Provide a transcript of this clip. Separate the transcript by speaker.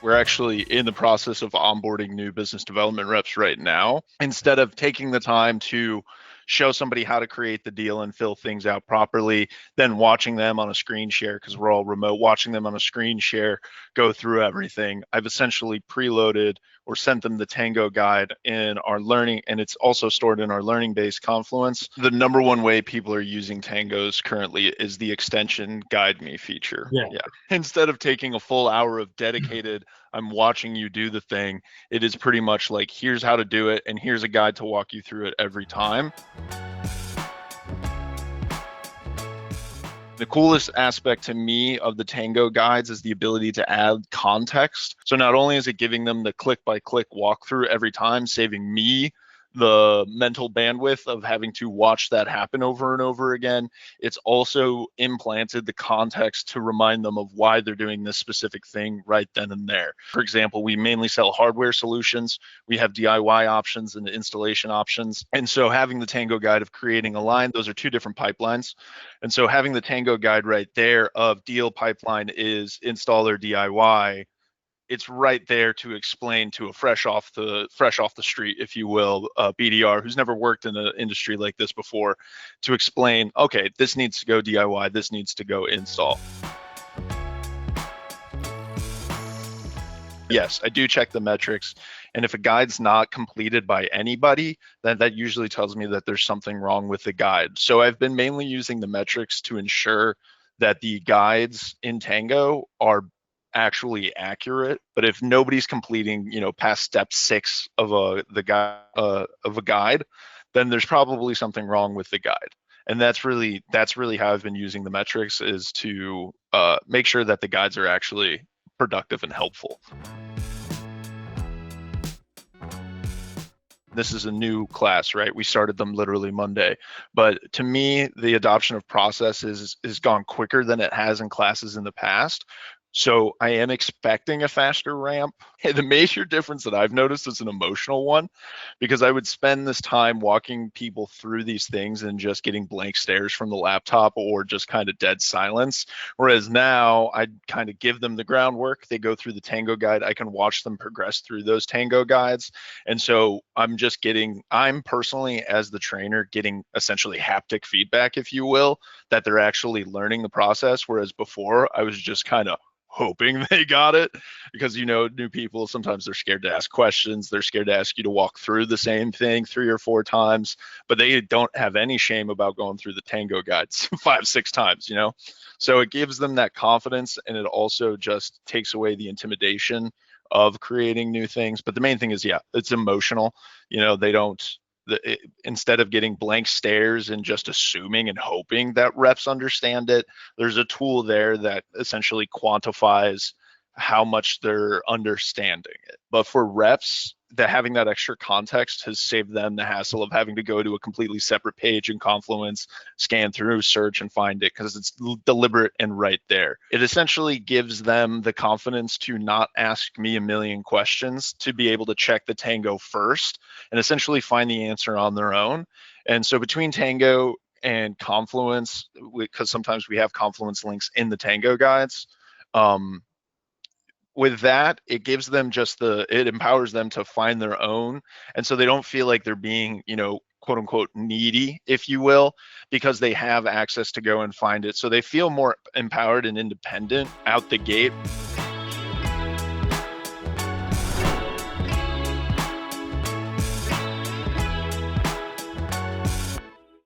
Speaker 1: We're actually in the process of onboarding new business development reps right now. Instead of taking the time to show somebody how to create the deal and fill things out properly, then watching them on a screen share, because we're all remote, watching them on a screen share go through everything, I've essentially preloaded or sent them the Tango guide in our learning, and it's also stored in our learning base Confluence. The number one way people are using Tangos currently is the extension guide me feature.
Speaker 2: Yeah.
Speaker 1: Instead of taking a full hour of dedicated, I'm watching you do the thing, it is pretty much like, here's how to do it, and here's a guide to walk you through it every time. The coolest aspect to me of the Tango guides is the ability to add context. So not only is it giving them the click by click walkthrough every time, saving me the mental bandwidth of having to watch that happen over and over again, it's also implanted the context to remind them of why they're doing this specific thing right then and there. For example, we mainly sell hardware solutions. We have DIY options and installation options. And so having the Tango guide of creating a line, those are two different pipelines. And so having the Tango guide right there of deal pipeline is installer DIY, it's right there to explain to a fresh off the street, if you will, BDR who's never worked in an industry like this before, to explain, okay, this needs to go DIY, this needs to go install. Yes, I do check the metrics, and if a guide's not completed by anybody, then that usually tells me that there's something wrong with the guide. So I've been mainly using the metrics to ensure that the guides in Tango are actually accurate. But if nobody's completing, past step 6 of a guide, then there's probably something wrong with the guide. And that's really how I've been using the metrics, is to make sure that the guides are actually productive and helpful. This is a new class, right? We started them literally Monday. But to me, the adoption of process has gone quicker than it has in classes in the past. So I am expecting a faster ramp. The major difference that I've noticed is an emotional one, because I would spend this time walking people through these things and just getting blank stares from the laptop or just kind of dead silence. Whereas now I kind of give them the groundwork. They go through the Tango guide. I can watch them progress through those Tango guides. And so I'm personally, as the trainer, getting essentially haptic feedback, if you will, that they're actually learning the process. Whereas before I was just kind of hoping they got it, because new people, sometimes they're scared to ask questions, they're scared to ask you to walk through the same thing 3 or 4 times, but they don't have any shame about going through the Tango guides 5-6 times. So it gives them that confidence, and it also just takes away the intimidation of creating new things. But the main thing is, it's emotional. They don't instead of getting blank stares and just assuming and hoping that reps understand it, there's a tool there that essentially quantifies how much they're understanding it. But for reps, having that extra context has saved them the hassle of having to go to a completely separate page in Confluence, scan through, search, and find it, because it's deliberate and right there. It essentially gives them the confidence to not ask me a million questions, to be able to check the Tango first and essentially find the answer on their own. And so between Tango and Confluence, because sometimes we have Confluence links in the Tango guides, with that, it gives them it empowers them to find their own. And so they don't feel like they're being, quote unquote, needy, if you will, because they have access to go and find it. So they feel more empowered and independent out the gate.